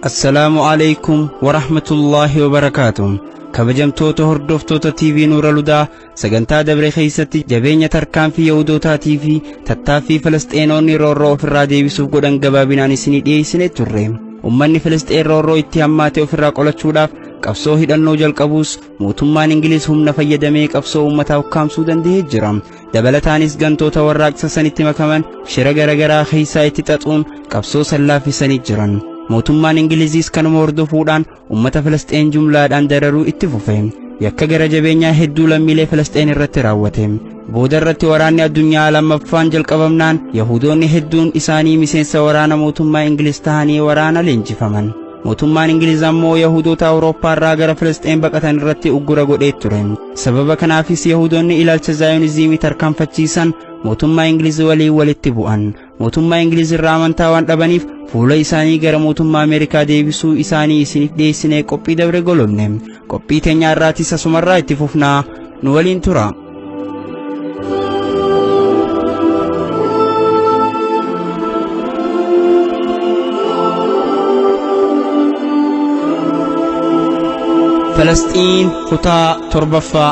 السلام عليكم ورحمة الله وبركاته. كبجمتوتا هردفتوتا تيفي نور الهدى سجنتا دبري خيستي جبينيا تركان في يودوتا تيفي تتافي فلسطينوني رورو في الراديو بسوف قدن قبابيناني سنيدي سنتوريم أماني فلسطين رورو اتياماتي وفي الراقولة شوداف قبسو هيدانو جل قبوس موتمان انجليز هم نفيدمي قبسو امتا وكام سودان دي هجرام دبلتانيس غنتوتا وراقسا سنتي مكمان شرقرقرا خيسا اتتاتون قبسو سلافي سنجران موتمان انجليزيس كانوا مردفودان امتا فلسطين جملادان دررو اتفوفهم yakka gara jabeenyaa hedduu lammiilee Filisxeen irratti raawwate booda irratti waraanni addunyaa lammaffaan jalqabamnaan yahudoonni hedduun isaanii miseensa waraana mootummaa Ingiliz tahanii waraana leenjifaman mootummaan Ingiliz ammoo yahudoota Awurooppaa irraa gara Filisxeen baqatan irratti uggura godhee ture sababa kanaafis yahudoonni ilaalcha zaayonizimii tarkaanfachiisan mootummaa Ingiliz walitti bu'an mootummaa Ingiliz irraa amantaa waan dhabaniif fuula isaanii gara mootummaa Ameerikaa deebisuu isaanii isiniif dhiyeessinee qophii dabre golomne qophii teenya irraatis asumarraa itti fufnaa nu waliin tura. فلسطين kutaa torbaffaa.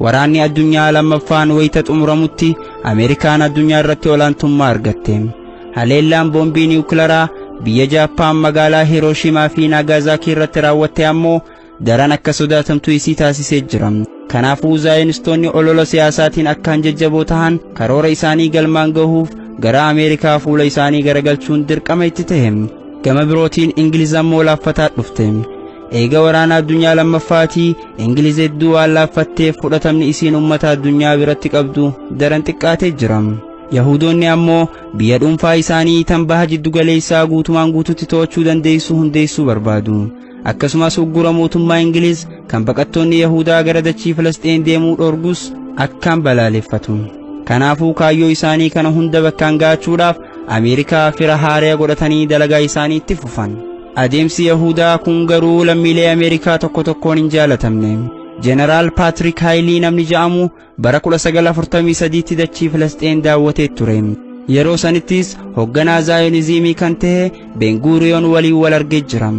waraanni addunyaa lammaffaan wayita xumuramutti Ameerikaan addunyaa irratti olaantummaa argatte. Haleellaan boombii niwukilaraa biyya Jaappaan magaalaa Hirooshimaa fi Naagasaakii irratti raawwatte ammoo daran akka sodaatamtu isii taasisee jira. Kanaafuu zaayonistoonni olola siyaasaatiin akkaan jajjaboo tahan karoora isaanii galmaan gahuuf gara Ameerikaa fuula isaanii garagalchuun dirqama itti ta'e. Gama birootiin Ingiliz ammoo laaffataa dhufte. eega waraana addunyaa lammaffaatii Ingiliz hedduu waan laaffatteef fudhatamni isiin ummata addunyaa biratti qabdu daran xiqqaatee jira. Yahudoonni ammoo biyya dhuunfaa isaanii tan baha jiddu galeessaa guutumaan guututti to'achuu dandeessu hundeessuu barbaadu. Akkasumas uggura mootummaa Ingiliz kan baqattoonni Yahudaa gara dachii Filisxeen deemuu dhorgus akkaan balaaleffatu. Kanaafuu kaayyoo isaanii kana hunda bakkaan gaachuudhaaf Ameerikaa fira haaraa godhatanii dalagaa isaanii itti fufan. Adeemsi Yahudaa kun garuu lammiilee Ameerikaa tokko tokkoon hin jaalatamne. Jeneraal Patrick Hailii namni jedhamu bara 1943 dachii Filisxeen daawwatee ture. Yeroo sanittis hoogganaa zaayonizimii kan ta'e Ben-Guriyoon waliin wal argee jira.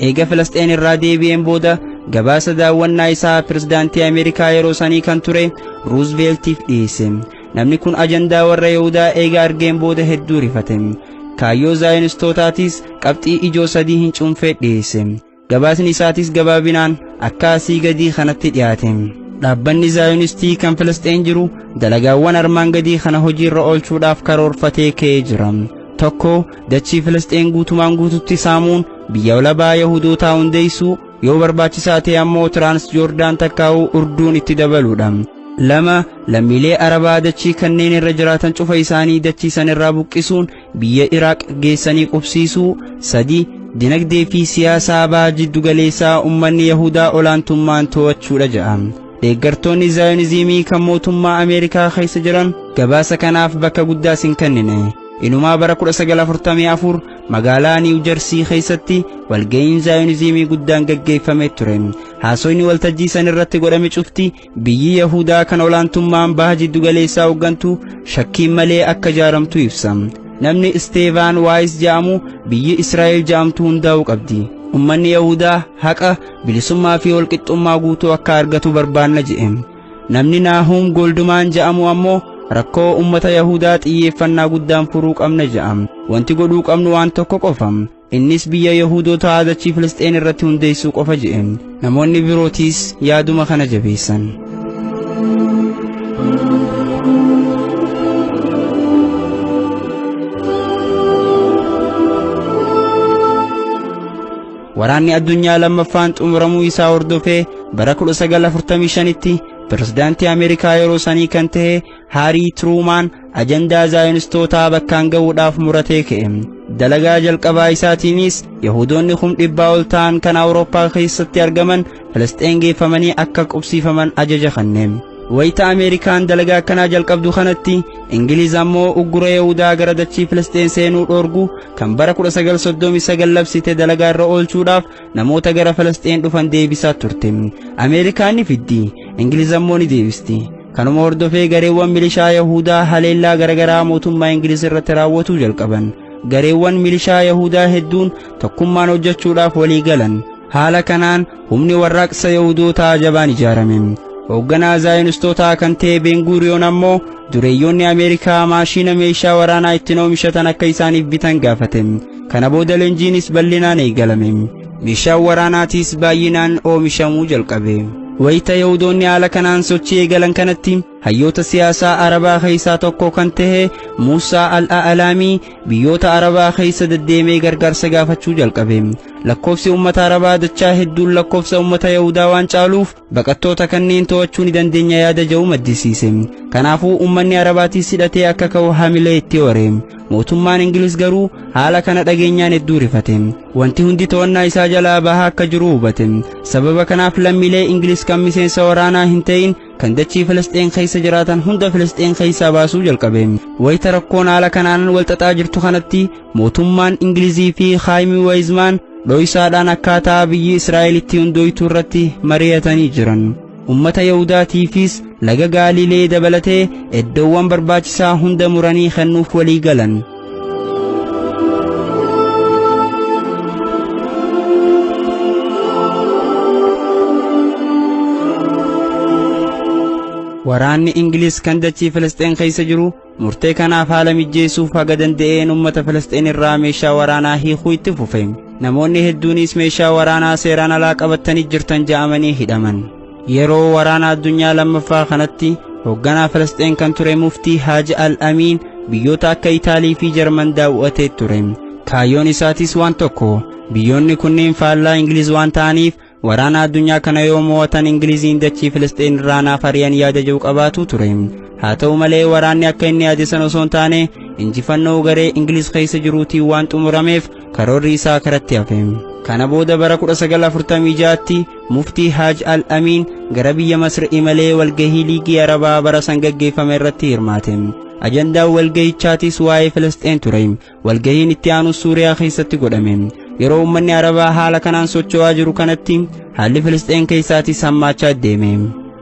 Eega Filisxeen irraa deebi'een booda gabaasa daawwannaa isaa pirezidaantii Ameerikaa yeroo sanii kan ture Rooseveltiif dhiyeesse. Namni kun ajandaa warra Yahudaa eega argeen booda hedduu rifate. Kaayyoo zaayonistootatis qabxii ijoo sadii hin cuunfee dhiyeesse. Gabaasni isaatis gabaabinaan akka asii gadii kanatti dhiyaate. Dhaabbanni zaayonistii kan Filisxeen jiru dalagaawwan armaan gadii kana hojiirra oolchuudhaaf karoorfatee ka'ee jira. Tokko dachii Filisxeen guutumaan guututti saamuun biyya walabaa Yahudootaa hundeessuu yoo barbaachisaa ta'e ammoo Transjoordaan takkaa'uu Urduun itti dabaluudha. Lama lammiilee Arabaa dachii kanneen irra jiraatan cufa isaanii dachii san irraa buqqisuun biyya Iraaq geessanii qubsiisuu. Sadi dinagdee fi siyaasaa baha jiddu galeessaa ummanni Yahudaa olaantummaan to'achuudha jedha. Deeggartoonni zaayonizimii kan mootummaa Ameerikaa keessa jiran gabaasa kanaaf bakka guddaas hin kennine. Inumaa bara 1944 magaalaa Niiw Jersii keessatti walga'iin zaayonizimii guddaan gaggeeffamee ture. Haasoyni waltajjii san irratti godhame cufti biyyi Yahudaa kan olaantummaan baha jiddu galeessaa hooggantu shakkiin malee akka ijaaramtu ibsa. Namni Steven Wise jedhamu biyyi Israa'el jedhamtu hundaa'uu qabdi. Ummanni Yahudaa haqa bilisummaa fi walqixxummaa guutuu akka argatu barbaanna jedhe. Namni Naahum Goldman jedhamu ammoo rakkoo ummata Yahudaa xiyyeeffannaa guddaan furuu qabna jedha. Wanti godhuu qabnu waan tokko qofa. Innis biyya Yahudoota dachii Filisxeen irratti hundeessuu qofa jedhe. Namoonni birootis yaaduma kana jabeessan. Waraanni addunyaa lammaffaan xumuramuu isaa hordofee bara 1945tti pirezidaantii Ameerikaa yeroo sanii kan ta'e Haarii Truumaan ajandaa zaayonistootaa bakkaan ga'uudhaaf muratee ka'e. Dalagaa jalqabaa isaatiinis Yahudoonni 100,000 ol ta'an kan Awurooppaa keessatti argaman Filisxeen geeffamanii akka qubsiifaman ajaja kenne. wayita Ameerikaan dalagaa kanaa jalqabdu kanatti Ingiliz ammoo uggura Yahudaa gara dachii Filisxeen seenuu dhorgu kan bara 1939 labsite dalagaa irra oolchuudhaaf namoota gara Filisxeen dhufan deebisaa turte. Ameerikaan ni fiddi, Ingiliz ammoo ni deebisti. Kanuma hordofee gareewwan milishaa Yahudaa haleellaa garagaraa mootummaa Ingiliz irratti raawwatuu jalqaban. Gareewwan milishaa Yahudaa hedduun tokkummaan hojjechuudhaaf walii galan. Haala kanaan humni warraaqsa Yahudootaa jabaan ijaarame. Hoogganaa Zaayinistootaa kan ta'e Ben-Guriyoon ammoo dureeyyoonni Ameerikaa maashina meeshaa waraanaa ittiin oomishatan akka isaaniif bitan gaafate. Kana booda leenjiinis bal'inaan eegalame. Meeshaan waraanaatiis baay'inaan oomishamuu jalqabe. Wayita Yahudoonni haala kanaan sochii eegalan kanatti hayyoota siyaasaa Arabaa keessaa tokko kan ta'e Muusaa Al-A'laamii biyyoota Arabaa keessa deddeemee gargaarsa gaafachuu jalqabe. Lakkoofsi uummata Arabaa dachaa hedduun lakkoofsa uummata Yahudaa waan caaluuf baqattoota kanneen to'achuu ni dandeenya yaada jedhu maddisiise. Kanaafuu uummanni Arabaatis hidhatee akka ka'u hamilee itti hore. Mootummaan Ingiliz garuu haala kana dhageenyaan hedduu rifate. Wanti hundi to'annaa isaa jalaa bahaa akka jiru hubate. Sababa kanaaf lammiilee Ingiliz kan miseensa waraanaa hin ta'in kan dachii Filisxeen keessa jiraatan hunda Filisxeen keessaa baasuu jalqabe. Wayita rakkoon haala kanaan walxaxaa jirtu kanatti mootummaan Ingilizii fi Haayimii Weizmaan dho'isaadhaan akkaataa biyyi Israa'elitti hundooytuu irratti mari'atanii jiran. Ummata Yahudaatiifis laga Gaalilee dabalatee iddoowwan barbaachisaa hunda muranii kennuuf walii galan. Waraanni Ingiliz kan dachii Filisxeen keessa jiru murtee kanaaf haala mijeessuuf haga danda'een ummata Filisxeen irraa meeshaa waraanaa hiikuu itti fufe. Namoonni hedduunis meeshaa waraanaa seeraan alaa qabatanii jirtan jedhamanii hidhaman. Yeroo waraana addunyaa lammaffaa kanatti hoogganaa Filisxeen kan ture muftii Haaji Al-Amiin biyyoota akka Itaalii fi Jarman daawwatee ture. Kaayyoon isaatis waan tokko, biyyoonni kunneen faallaa Ingiliz waan ta'aniif waraana addunyaa kana yoo mo'atan Ingiliziin dachii Filisxeen irraa naaf ari'an yaada jedhu qabaatu ture. Haa ta'u malee waraanni akka inni yaade san osoo hin taane injifannoo garee Ingiliz keessa jiruutiin waan xumurameef karoorri isaa karatti hafe. Kana booda bara 1946tti muftii Haaj Al-Amiin gara biyya Masr imalee walgahii liigii Arabaa bara san gaggeeffame irratti hirmaate. Ajandaan walgahichaatis waa'ee Filisxeen ture. Walgahiin itti aanu Suuriyaa keessatti godhame. Yeroo uummanni Arabaa haala kanaan socho'aa jiru kanatti haalli Filisxeen keessaatis hammaachaa deeme.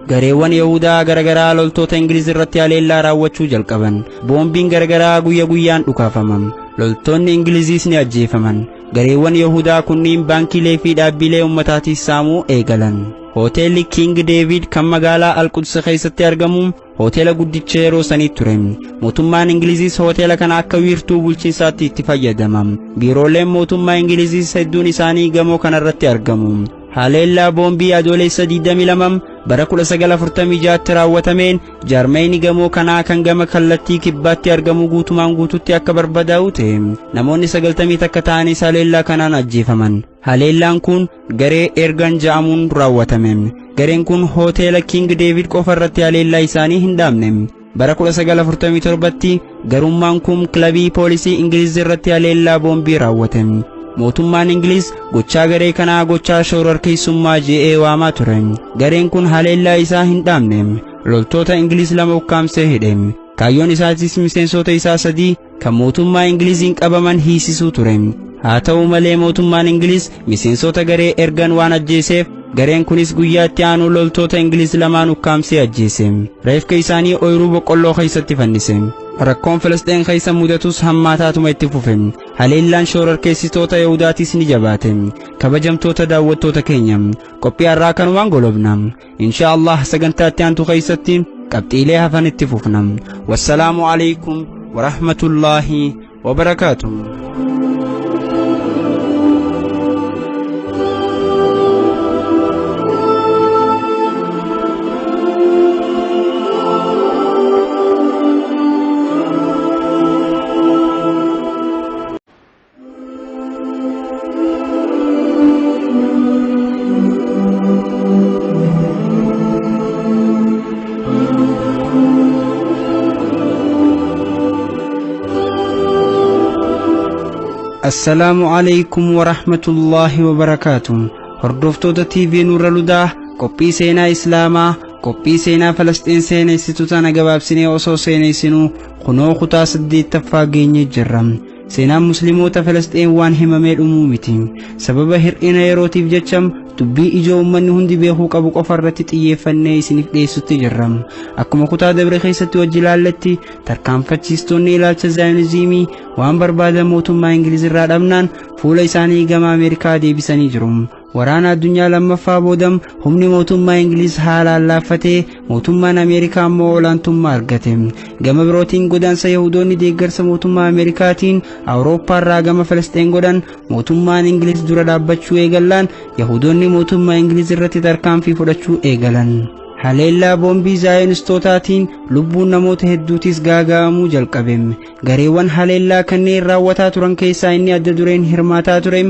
Gareewwan Yahudaa garagaraa loltoota Ingiliz irratti haleellaa raawwachuu jalqaban. Boombiin garagaraa guyyaa guyyaan dhukaafaman. Loltoonni Ingiliziis ni ajjeefaman. Gareewwan Yahudaa kunniin baankiilee fi dhaabbilee ummataatiis saamuu eegalan. Hoteelli King David kan magaalaa Al-Quds keessatti argamu hoteela guddicha yeroo sanii ture. Mootummaan Ingiliziis hoteela kana akka wiirtuu bulchiinsaatti itti fayyadama. Biirooleen mootummaa Ingiliziis hedduun isaanii gamoo kanarratti argamu. Haleellaa boombii adoolessa 22 bara 1946tti raawwatameen Jarmeenii gamoo kanaa kan gama kallattii kibbaatti argamu guutumaan guututti akka barbadaa'u ta'e. Namoonni 90 akka ta'anis haleellaa kanaan ajjeefaman. Haleellaan kun garee Ergan jedhamuun raawwatame. Gareen kun hoteela King David qofa irratti haleellaa isaanii hin dhaabne. Bara 1947tti garummaan kun kilabii poolisii Ingiliz irratti haleellaa boombii raawwate. Mootummaan Ingiliz gochaa garee kanaa gochaa shororkeessummaa jedhee waamaa ture. Gareen kun haleellaa isaa hin dhaabne. Loltoota Ingiliz lama ukkaamsee hidhe. Kaayyoon isaatis miseensota isaa 3 kan mootummaa Ingiliziin qabaman hiisisuu ture. Haa ta'u malee mootummaan Ingiliz miseensota garee Ergan waan ajjeeseef gareen kunis guyyaatti aanu loltoota Ingiliz lamaan ukkaamsee ajjeese. Reefka isaanii ooyiruu boqqolloo keessatti fannise. Rakkoon Filisxeen keessa mudatus hammaataatuma itti fufe. Haleellaan shororkeessitoota Yahudaatis ni jabaate. Kabajamtoota daawwattoota keenya, qophii har'aa kanumaan golobna. Inshaallah sagantaa itti aantu keessatti qabxiilee hafan itti fufna. Wassalaamu alaykum wa rahmatullaahi wa barakaatuh. Assalamu alaykum wa rahmatullahi wa barakaatuh. Hordoftoota TV Nurra Ludaa qophii seenaa Islaamaa qophii seenaa Falastiin seenessitu tana gabaabsinee osoo seenessinuu kunoo kutaa 8ffaa geenye jirra. Seenaan musliimoota Falastiin waan himamee dhumuu miti. Sababa hir'ina yerootiif jecha dubbii ijoo uummanni hundi beekuu qabu qofa irratti xiyyeeffannee isiniif dhiyeessutti jirra. Akkuma kutaa dabre keessatti wajji ilaalletti tarkaanfachiistonni ilaalcha zaayinizimii waan barbaadan mootummaa Ingiliz irraa dhabnaan fuula isaanii gama Ameerikaa deebisanii jiru. Waraana addunyaa lammaffaa boodam humni mootummaa Ingiliz haalaan laaffatee mootummaan Ameerikaa ammoo olaantummaa argate. Gama birootiin godaansa Yahudoonni deeggarsa mootummaa Ameerikaatiin Awurooppaa irraa gama Falastiin godhan mootummaan Ingiliz dura dhaabbachuu eegalaan Yahudoonni mootummaa Ingiliz irratti tarkaanfii fudhachuu eegalan. Haleellaa boombii zaayinistotaatiin lubbuun namoota hedduutis gaaga'amuu jalqabe. Gareewwan haleellaa kanneen raawwataa turan keessaa inni adda dureen hirmaataa ture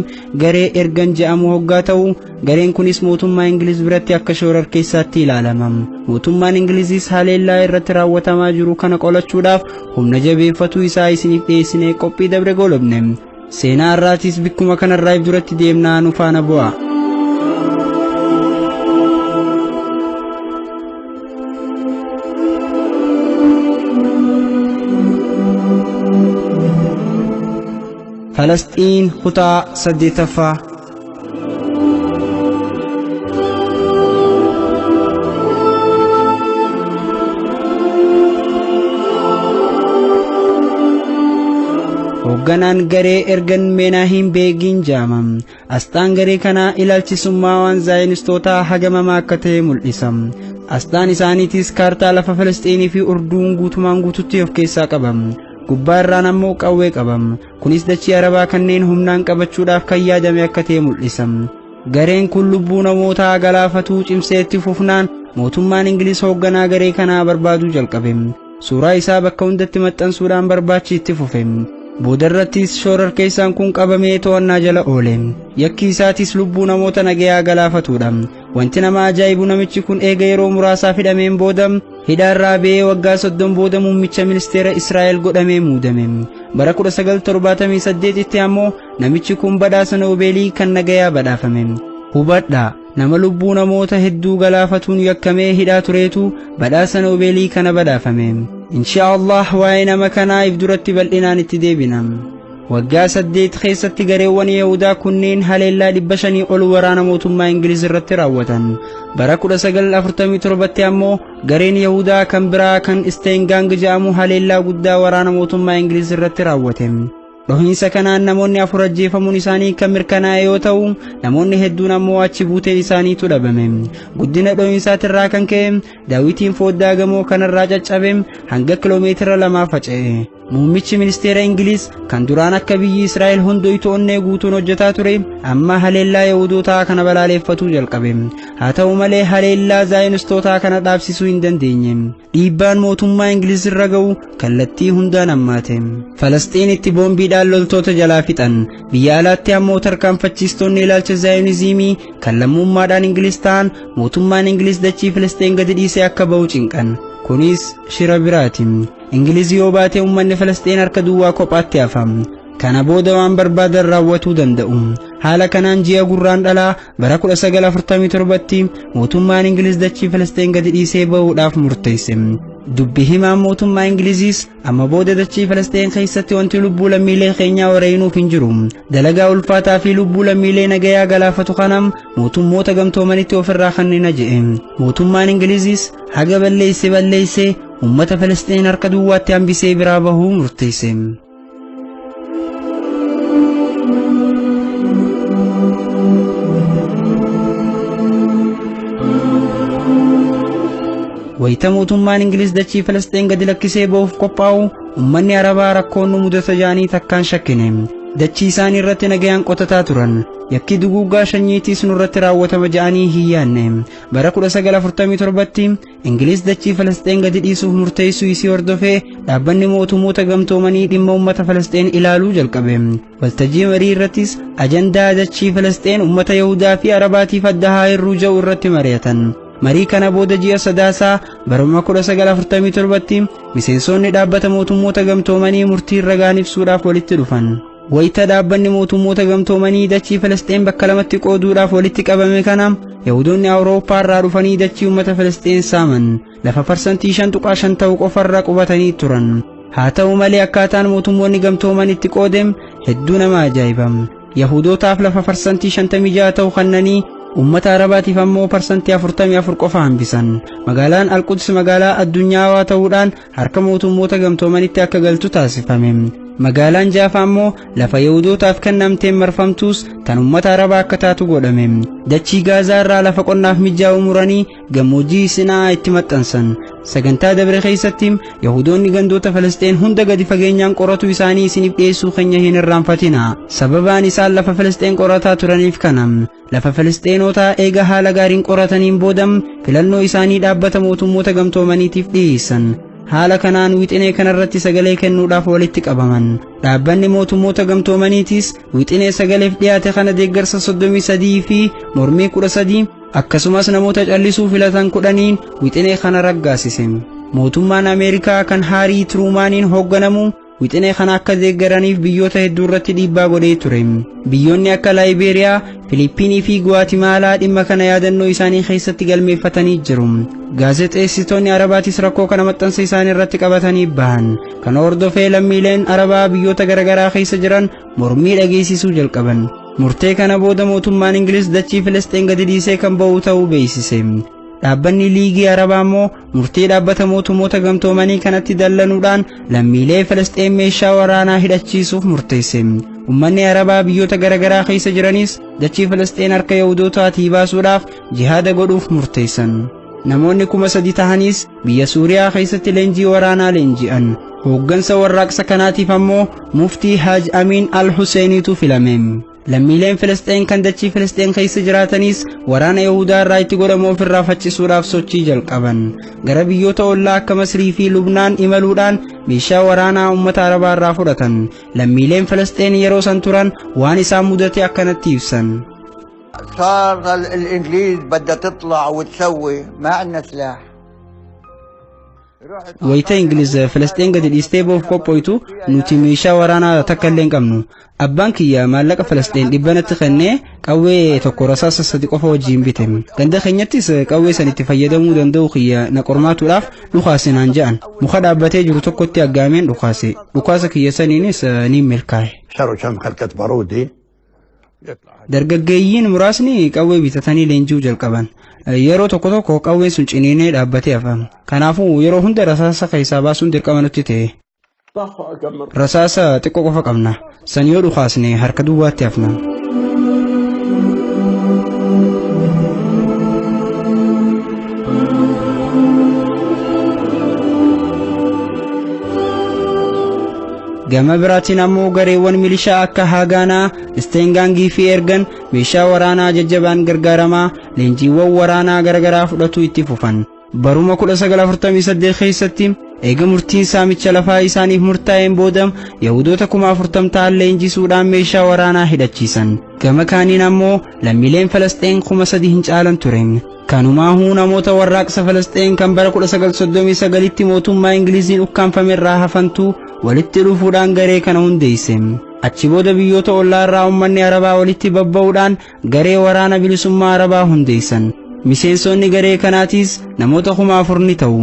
garee ergan jedhamu hoggaa ta'u, gareen kunis mootummaa Ingiliz biratti akka shororkeessaatti ilaalama. Mootummaan Ingilizis haleellaa irratti raawwatamaa jiru kana qolachuudhaaf humna jabeeffatuu isaa isiniif dhiyeessinee qophii dabre golobne. Seenaa irraatis bikkuma kanarraa duratti deemnaa nu faana bu'a. Falastiin kutaa 8ffaa. Hoogganaan garee ergan Menahim Begin jaamam. Asxaan garee kanaa ilaalchisummaa waan zaayinistootaa hagamamaa akka ta'e mul'isa. Asxaan isaaniitis kaartaa lafa Falasxiinii fi urduun guutumaan guututti of keessaa qaba. Gubbaa irraan ammoo qawwee qaba. Kunis dachii Arabaa kanneen humnaan qabachuudhaaf kan yaadame akka ta'e mul'isa. Gareen kun lubbuu namootaa galaafatuu cimsee itti fufnaan mootummaan Ingiliz hoogganaa garee kanaa barbaaduu jalqabe. Suuraa isaa bakka hundatti maxxansuudhaan barbaachi itti fufe. Boodarrattis shororkeessaan kun qabamee to'annaa jala oole. Yakki isaatis lubbuu namoota nagayaa galaafatudha. Wanti nama ajaa'ibu namichi kun eega yeroo muraasaaf hidhameen booda hidhaarraa ba'ee waggaa 30 booda muummicha ministeera Israa'el godhamee muudame. Bara 1978tti ammoo namichi kun badhaasa Noobeelii kan nagayaa badhaafame. Hubadhaa, nama lubbuu namoota hedduu galaafatuun yakkamee hidhaa tureetu badhaasa Noobeelii kana badhaafame. Inshaallah waa'ee nama kanaaf duratti bal'inaan itti deebina. Waggaa 8 keessatti gareewwan Yahudaa kunneen haleellaa 500 ol waraana mootummaa Ingiliz irratti raawwatan. Bara 1947tti ammoo gareen Yahudaa kan biraa kan Steengang jedhamu haleellaa guddaa waraana mootummaa Ingiliz irratti raawwate. Dhohiinsa kanaan namoonni 4 ajjeefamuun isaanii kan mirkanaa'e yoo ta'u, namoonni hedduun ammoo achi buuteen isaaniitu dhabame. Guddina dhohiinsaatirraa kan ka'e Daawitiin foddaa gamoo kanarraa caccabe hanga kiiloomeetira 2 faca'e. Muummichi ministeera Ingiliz kan duraan akka biyyi Israa'el hundoytu onnee guutuun hojjetaa ture amma haleellaa Yahudootaa kana balaaleeffatuu jalqabe. Haa ta'u malee haleellaa zaayinistootaa kana dhaabsisuu hin dandeenye. Dhiibbaan mootummaa Ingiliz irra ga'u kallattii hundaan hammaate. Falasxiinitti boombiidhaan loltoota jalaa fixan. Biyya alaatti ammoo tarkaanfachiistonni ilaalcha zaayinizimii kan lammummaadhaan Ingiliz ta'an mootummaan Ingiliz dachii Falastiin gadi dhiisee akka ba'u cinqan. Kunis shira biraati. Ingiliz yoo baate uummanni Falastiin harka duwwaa kophaatti hafam. Kana booda waan barbaadan raawwatuu danda'u. Haala kanaan ji'a gurraandhalaa bara 1947tti mootummaan Ingiliz dachii Falastiin gadi dhiisee ba'uudhaaf murteesse. Dubbi himaan mootummaa Ingilizis amma booda dachii Falastiin keessatti wanti lubbuu lammiilee keenyaa wareenuuf hin jiru. Dalagaa ulfaataa fi lubbuu lammiilee nagayaa galaafatu kanam mootummoota gamtoomanitti ofirraa kannina jedhe. Mootummaan Ingilizis haga balleesse ummata Falastiin harka duwwaatti hambisee biraa bahuu murteesse. Wayita mootummaan Ingiliz dachii Falastiin gadi lakkisee ba'uuf qophaa'u ummanni Arabaa rakkoon nu mudata jedhanii takkaan shakkine. Dachii isaanii irratti nagayaan qotataa turan. Yakki duguuggaa shanyiitiis nurratti raawwatama jedhanii hin yaanne. Bara 1947tti Ingiliz dachii Falastiin gadi dhiisuuf murteessuu isii hordofee dhaabbanni mootummoota gamtoomanii dhimma ummata Falastiin ilaaluu jalqabe. Waltajjii marii irrattis ajandaa dachii Falastiin ummata Yahudaa fi Arabaatiif adda haa hirruu jedhu irratti mari'atan. Marii kana booda ji'a sadaasaa bara 1947tti miseensonni dhaabbata mootummoota gamtoomanii murtii ragaan ibsuudhaaf walitti dhufan. Wayita dhaabbanni mootummoota gamtoomanii dachii Falastiin bakka lamatti qooduudhaaf walitti qabame kana Yahudoonni Awurooppaa irraa dhufanii dachii uummata Filisxeen saaman lafa parsantii 5.5 ta'u qofarra qubatanii turan. Haa ta'u malee akkaataan mootummoonni gamtooman itti qoodem hedduu nama ajaa'ibam. Yahudootaaf lafa parsantii 56 ta'u kannanii ummata Arabaatiif ammoo parsantii 44 qofa hambisan. Magaalaan Al-Quds magaalaa addunyaawaa ta'uudhaan harka mootummoota gamtoomanitti akka galtu taasifame. Magaalaan Jaafa ammoo lafa Yahudootaaf kennamteen marfamtuus tan ummata Arabaa akka taatu godhame. Dachii Gaazaa irraa lafa qonnaaf mijaa'u muranii gammoojjii Sinaa itti maxxansan. Sagantaa dabre keessatti Yahudoonni gandoota Filisxeen hunda gadi fageenyaan qoratu isaanii isiniif dhiyeessuu keenya hin irraanfatina. Sababaan isaan lafa Filisxeen qorataa turaniif kanam. Lafa Filisxeenota eega haala gaariin qorataniin boodam filannoo isaanii dhaabbata mootummoota gamtoomaniitiif dhiyeessan. Haala kanaan wixinee kanarratti sagalee kennuudhaaf walitti qabaman. Dhaabbanni mootummoota gamtoomaniitis wixinee sagaleef dhiyaate kana deeggarsa 33 fi mormii 13 akkasumas namoota callisuu filatan 10 wixinee kana raggaasise. Mootummaan Ameerikaa kan Haarii Tiruumaaniin hoogganamu wixinee kana akka deeggaraniif biyyoota hedduu irratti dhiibbaa godhee ture. Biyyoonni akka Laayibeeriyaa, Filiippiinii fi Guwaatimaalaa dhimma kana yaadannoo isaanii keessatti galmeeffatanii jiru. Gaazexeessitoonni Arabaatis rakkoo kana maxxansa isaanii irratti qabatanii bahan. Kana hordofee lammiileen Arabaa biyyoota garaagaraa keessa jiran mormii dhageessisuu jalqaban. Murtee kana booda mootummaan Ingiliz dachii Filisxeen gadi dhiisee kan ba'u ta'uu beeksise. Dhaabbanni Liigii Arabaa immoo murtii dhaabbata mootummoota gamtoomanii kanatti dallanuudhaan lammiilee Filisxeen meeshaa waraanaa hidhachiisuuf murteesse. Uummanni Arabaa biyyoota garaagaraa keessa jiranis dachii Filisxeen harka Yahudootaatii baasuudhaaf jihaada godhuuf murteessan. Namoonni 3,000 ta'anis biyya Suuriyaa keessatti leenjii waraanaa leenji'an. Hooggansa warraaqsa kanaatiif ammoo muftii Haaj Amiin Al-Huseeniitu filame. Lammiileen Filisxeen kan dachii Filisxeen keessa jiraatanis waraana Yahudaa irraa itti godhamu ofirraa faccisuudhaaf sochii jalqaban. Gara biyyoota ollaa akka Masrii fi Lubnaan imaluudhaan meeshaa waraanaa uummata Arabaa irraa fudhatan. Lammiileen Filisxeen yeroo san turan waan isaan mudate akkanatti ibsan. صار الإنجليز بدها تطلع وتسوي ما عندنا سلاح. Wayita Ingiliz Filisxeen gadi dhiistee boof qophoytu nuti meeshaa waraanaa takka illee hin qabnu. Abbaan kiyya maallaqa Filisxeen dhibbanatti kennee qawwee tokko rasaasa 3 qofa wajjin bite. Ganda keenyattis qawwee san itti fayyadamuu danda'u kiyya na qormaatuudhaaf dhukaasinaan jedhan. Muka dhaabbatee jiru tokkotti aggaameen dhukaase. Dhukaasa kiyya saniinis ni milkaa'e. Dargaggeeyyiin muraasni qawwee bitatanii leenji'uu jalqaban. Yeroo tokko tokko qawween sun ciniinee dhaabbatee hafama. Kanaafuu yeroo hunda rasaasa keessaa baasuun dirqama nutti ta'e. Rasaasa xiqqoo qofa qabna. San yoo dhukaasne harka duwwaatti hafna. Gama biraatiin ammoo gareewwan milishaa akka Haagaanaa, Isteengaangii fi Ergan meeshaa waraanaa jajjabaan gargaaramaa leenjiiwwan waraanaa garagaraa fudhatu itti fufan. Baruma 1948 keessatti eega murtiin saamicha lafaa isaaniif murtaa'een booda Yahudoota 40,000 ta'an leenjisuudhaan meeshaa waraanaa hidhachiisan. Gama kaaniin ammoo lammiileen Filisxeen 3,000 hin caalan ture. Kanumaahuu namoota warraaqsa Filisxeen kan bara 1939tti mootummaa Ingiliziin ukkaanfame irraa hafantu walitti dhufuudhaan garee kana hundeesse. Achi booda biyyoota ollaa irraa uummanni Arabaa walitti babba'uudhaan garee waraana bilisummaa Arabaa hundeessan. Miseensonni garee kanaatis namoota 4,000 ni ta'u.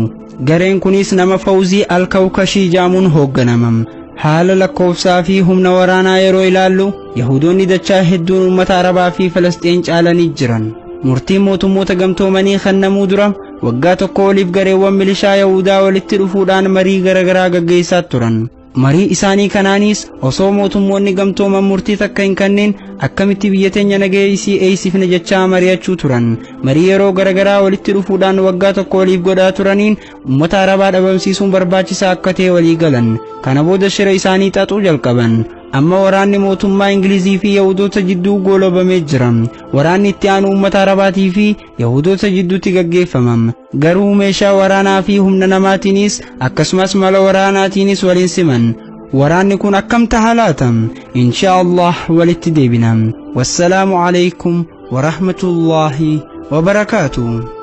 Gareen kunis nama Fawzii Al-Kawkashii jedhamuun hoogganama. Haala lakkoofsaa fi humna waraanaa yeroo ilaallu Yahudoonni dachaa hedduun uummata Arabaa fi Filisxeen caalanii jiran. Murtiin mootummoota gamtoomanii kennamuu dura waggaa tokko oliif gareewwan milishaa Yahudaa walitti dhufuudhaan marii garagaraa gaggeessaa turan. Marii isaanii kanaanis osoo mootummoonni gamtooman murtii takka hin kenneen akkamitti biyya teenya nageessii eeysifne jechaa mari'achuu turan. Marii yeroo garagaraa walitti dhufuudhaan waggaa tokko oliif godhaa turaniin uummata Arabaa dhabamsiisuun barbaachisaa akka ta'e walii galan. Kana booda shira isaanii xaxuu jalqaban. Amma waraanni mootummaa Ingilizii fi Yahudoota jidduu goolabamee jira. Waraanni itti aanu uummata Arabaatii fi Yahudoota jidduutti gaggeeffama. Garuu meeshaa waraanaa fi humna namaatiinis akkasumas mala waraanaatiinis waliin siman. Waraanni kun akkam ta'a laata? Inshaa'Allah walitti deebina. Wassalaamu alaykum wa rahmatullahi wa barakaatuh.